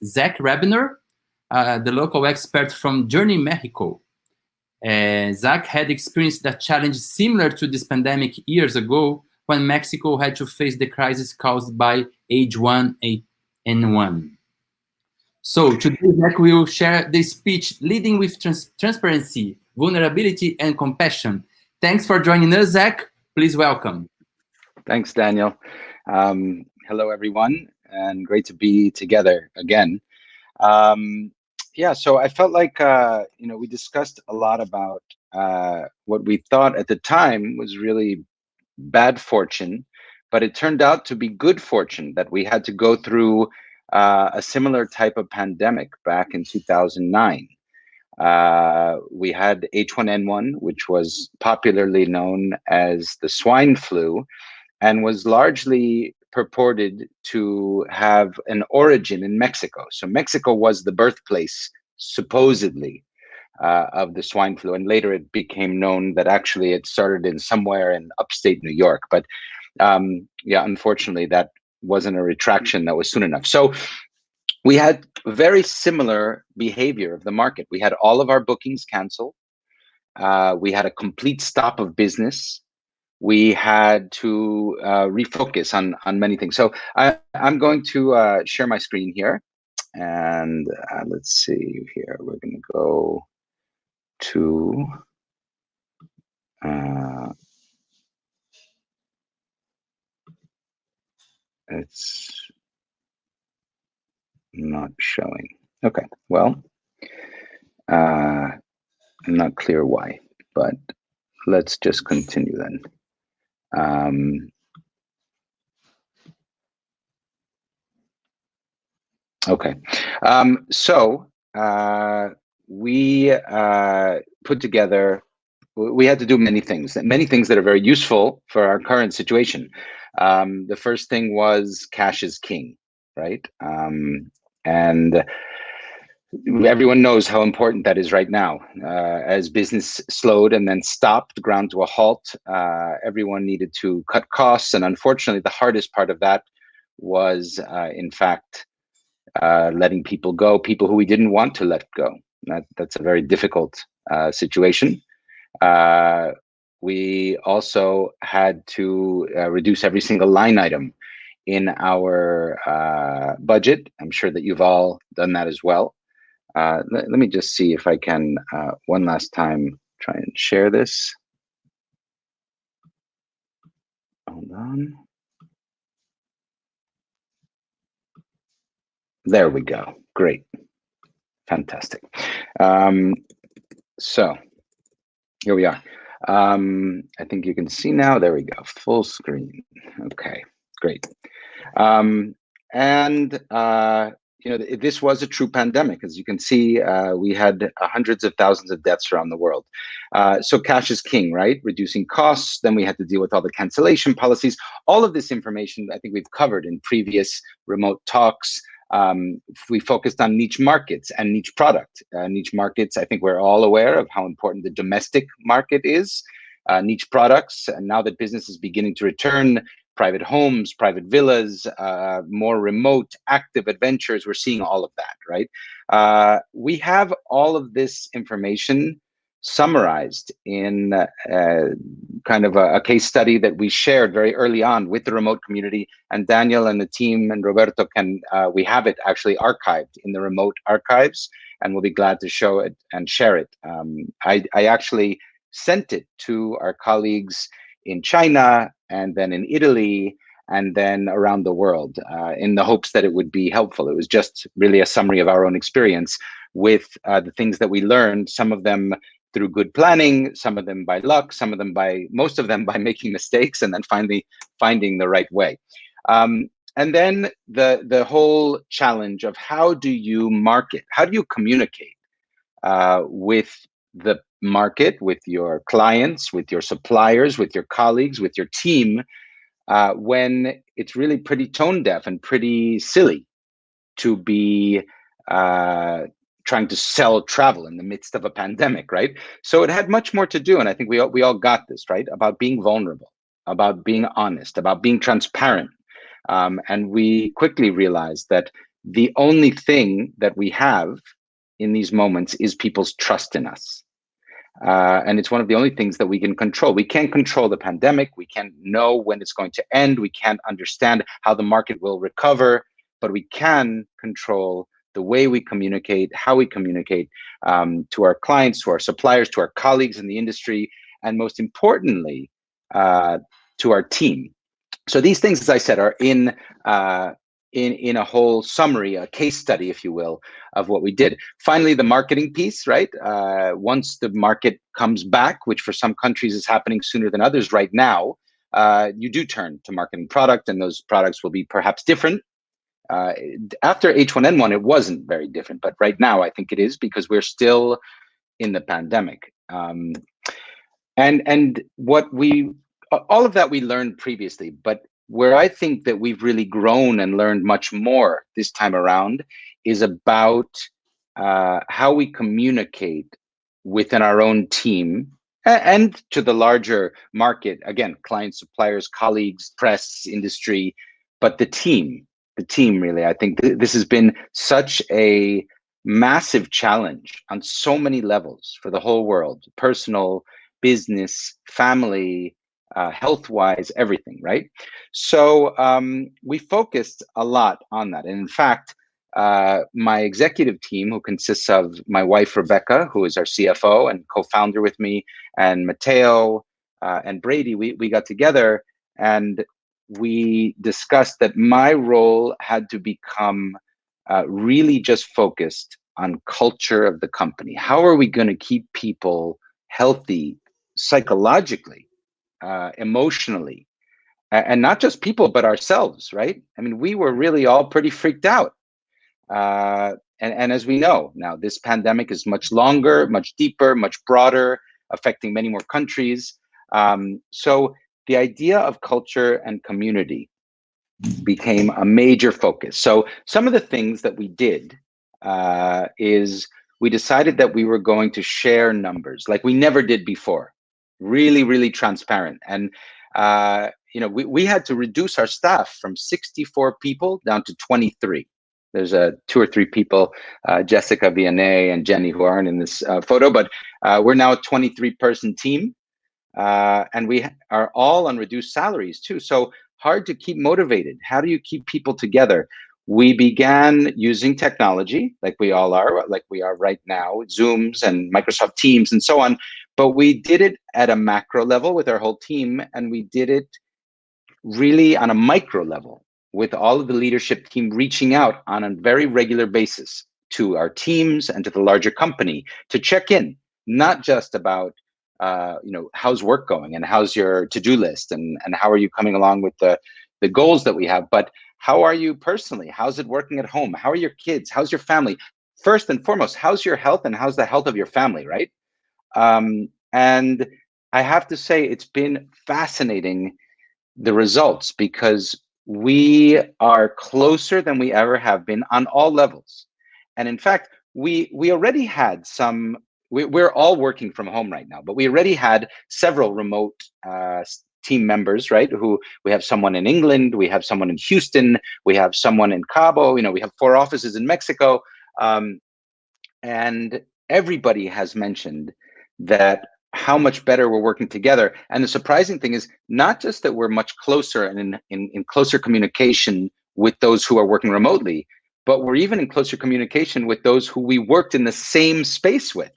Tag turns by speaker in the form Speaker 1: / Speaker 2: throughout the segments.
Speaker 1: Zach Rabinor, the local expert from Journey Mexico. Zach had experienced a challenge similar to this pandemic years ago when Mexico had to face the crisis caused by H1N1. So today, Zach will share the speech leading with transparency, vulnerability, and compassion. Thanks for joining us, Zach. Please welcome.
Speaker 2: Thanks, Daniel. Hello, everyone, and great to be together again. Yeah, so I felt like, we discussed a lot about what we thought at the time was really bad fortune, but it turned out to be good fortune that we had to go through a similar type of pandemic back in 2009. We had H1N1, which was popularly known as the swine flu, and was largely purported to have an origin in Mexico. So Mexico was the birthplace, supposedly, of the swine flu, and later it became known that actually it started in somewhere in upstate New York. But yeah, unfortunately, that wasn't a retraction that was soon enough. So we had very similar behavior of the market. We had all of our bookings canceled. We had a complete stop of business. We had to refocus on many things. So I'm going to share my screen here. And let's see here. We're going to go to it's not showing. Okay, well, I'm not clear why, but let's just continue then. Okay, so we put together, we had to do many things that are very useful for our current situation. The first thing was cash is king, right? And everyone knows how important that is right now. As business slowed and then stopped, ground to a halt, everyone needed to cut costs. And unfortunately, the hardest part of that was, in fact, letting people go, people who we didn't want to let go. That's a very difficult situation. We also had to reduce every single line item in our budget. I'm sure that you've all done that as well. Let me just see if I can one last time try and share this. Hold on. There we go. Great. Fantastic. So here we are. I think you can see now. There we go. Full screen. Okay, great. This was a true pandemic. As you can see, we had hundreds of thousands of deaths around the world. So cash is king, right? Reducing costs. Then we had to deal with all the cancellation policies. All of this information, I think we've covered in previous remote talks. We focused on niche markets and niche product. Niche markets, I think we're all aware of how important the domestic market is. Niche products, and now that business is beginning to return, private homes, private villas, more remote, active adventures, we're seeing all of that, right? We have all of this information summarized in kind of a case study that we shared very early on with the remote community, and Daniel and the team and Roberto we have it actually archived in the remote archives, and we'll be glad to show it and share it. I actually sent it to our colleagues in China and then in Italy and then around the world in the hopes that it would be helpful. It was just really a summary of our own experience with the things that we learned, some of them through good planning, some of them by luck, most of them by making mistakes and then finally finding the right way. And then the whole challenge of how do you market? How do you communicate with the market, with your clients, with your suppliers, with your colleagues, with your team, when it's really pretty tone deaf and pretty silly to be trying to sell travel in the midst of a pandemic, right? So it had much more to do, and I think we all got this, right? About being vulnerable, about being honest, about being transparent. And we quickly realized that the only thing that we have in these moments is people's trust in us. And it's one of the only things that we can control. We can't control the pandemic. We can't know when it's going to end. We can't understand how the market will recover, but we can control the way we communicate, how we communicate to our clients, to our suppliers, to our colleagues in the industry, and most importantly, to our team. So these things, as I said, are in a whole summary, a case study, if you will, of what we did. Finally, the marketing piece, right? Once the market comes back, which for some countries is happening sooner than others right now, you do turn to marketing product, and those products will be perhaps different. After H1N1, it wasn't very different, but right now I think it is, because we're still in the pandemic. And what all of that we learned previously, but where I think that we've really grown and learned much more this time around is about how we communicate within our own team and to the larger market, again, clients, suppliers, colleagues, press, industry, but the team really. I think this has been such a massive challenge on so many levels for the whole world: personal, business, family, health-wise, everything, right? So we focused a lot on that. And in fact, my executive team, who consists of my wife, Rebecca, who is our CFO and co-founder with me, and Matteo and Brady, we got together and we discussed that my role had to become really just focused on culture of the company. How are we going to keep people healthy psychologically, emotionally, and not just people, but ourselves, right? I mean, we were really all pretty freaked out. And as we know now, this pandemic is much longer, much deeper, much broader, affecting many more countries. So the idea of culture and community became a major focus. So some of the things that we did is we decided that we were going to share numbers like we never did before, really, really transparent. And we had to reduce our staff from 64 people down to 23. There's 2 or 3 people, Jessica Vianney and Jenny, who aren't in this photo, but we're now a 23-person team. And we are all on reduced salaries too. So hard to keep motivated. How do you keep people together? We began using technology like we all are, like we are right now, Zooms and Microsoft Teams and so on. But we did it at a macro level with our whole team, and we did it really on a micro level with all of the leadership team reaching out on a very regular basis to our teams and to the larger company to check in, not just about how's work going and how's your to-do list and how are you coming along with the goals that we have, but how are you personally? How's it working at home? How are your kids? How's your family? First and foremost, how's your health and how's the health of your family, right? And I have to say, it's been fascinating, the results, because we are closer than we ever have been on all levels. And in fact, we already had some. We're all working from home right now, but we already had several remote team members, right? Who we have someone in England, we have someone in Houston, we have someone in Cabo. We have 4 offices in Mexico, and everybody has mentioned that how much better we're working together. And the surprising thing is not just that we're much closer and in closer communication with those who are working remotely, but we're even in closer communication with those who we worked in the same space with.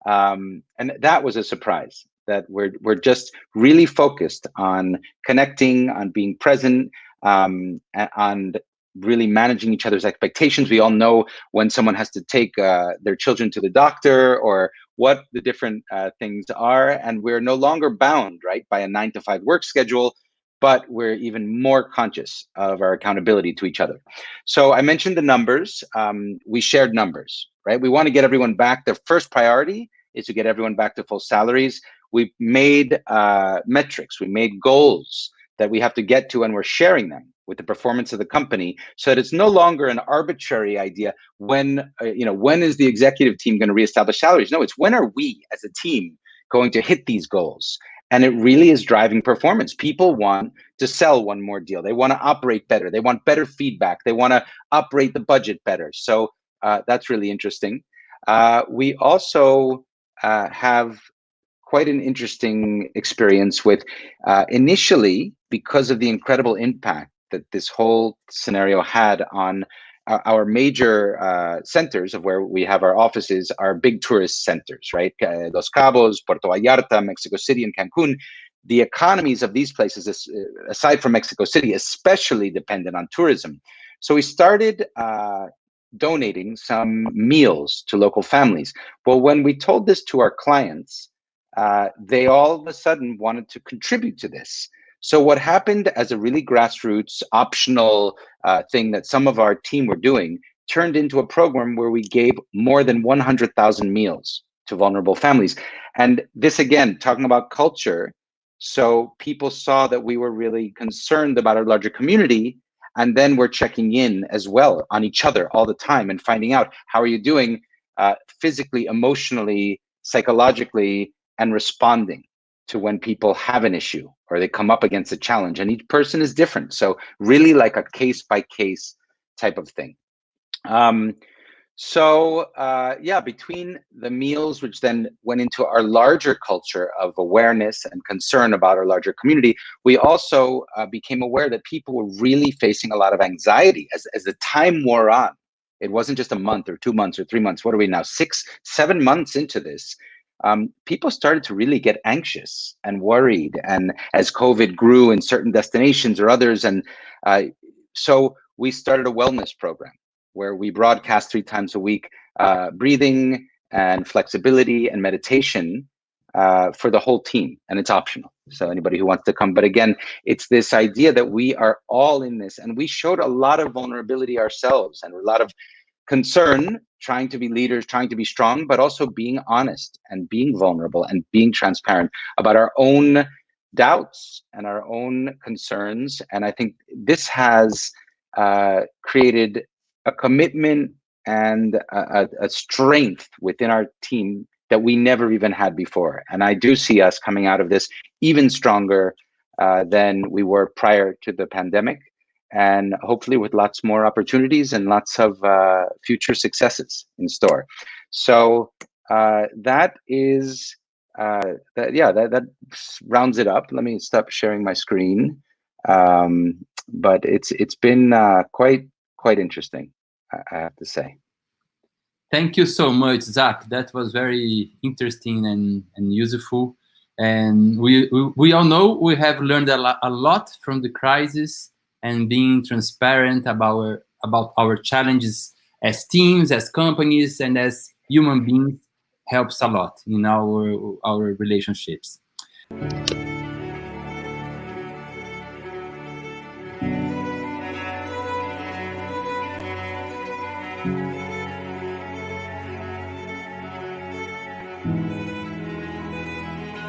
Speaker 2: And that was a surprise, that we're just really focused on connecting, on being present, and really managing each other's expectations. We all know when someone has to take their children to the doctor or what the different things are, and we're no longer bound, right, by a 9-to-5 work schedule, but we're even more conscious of our accountability to each other. So I mentioned the numbers. We shared numbers, right? We want to get everyone back. Their first priority is to get everyone back to full salaries. We made metrics. We made goals that we have to get to, and we're sharing them with the performance of the company, so that it's no longer an arbitrary idea. When is the executive team going to reestablish salaries? No, it's when are we as a team going to hit these goals? And it really is driving performance. People want to sell one more deal. They want to operate better. They want better feedback. They want to operate the budget better. So that's really interesting. We also have quite an interesting experience with initially, because of the incredible impact that this whole scenario had on our major centers of where we have our offices, are big tourist centers, right? Los Cabos, Puerto Vallarta, Mexico City, and Cancun. The economies of these places, aside from Mexico City, especially dependent on tourism. So we started donating some meals to local families. Well, when we told this to our clients, they all of a sudden wanted to contribute to this. So what happened as a really grassroots, optional thing that some of our team were doing turned into a program where we gave more than 100,000 meals to vulnerable families. And this, again, talking about culture. So people saw that we were really concerned about our larger community, and then we're checking in as well on each other all the time and finding out, how are you doing physically, emotionally, psychologically, and responding to when people have an issue or they come up against a challenge. And each person is different. So really like a case by case type of thing. Yeah, between the meals, which then went into our larger culture of awareness and concern about our larger community, we also became aware that people were really facing a lot of anxiety as the time wore on. It wasn't just a month or 2 months or 3 months. What are we now? 6, 7 months into this. People started to really get anxious and worried, and as COVID grew in certain destinations or others, and so we started a wellness program where we broadcast 3 times a week, breathing and flexibility and meditation for the whole team, and it's optional. So anybody who wants to come, but again, it's this idea that we are all in this, and we showed a lot of vulnerability ourselves and a lot of concern, trying to be leaders, trying to be strong, but also being honest and being vulnerable and being transparent about our own doubts and our own concerns. And I think this has created a commitment and a strength within our team that we never even had before. And I do see us coming out of this even stronger than we were prior to the pandemic, and hopefully with lots more opportunities and lots of future successes in store. So that is, that rounds it up. Let me stop sharing my screen. But it's been quite interesting, I have to say.
Speaker 1: Thank you so much, Zach. That was very interesting and useful. And we all know we have learned a lot from the crisis, and being transparent about our challenges as teams, as companies, and as human beings helps a lot in our relationships.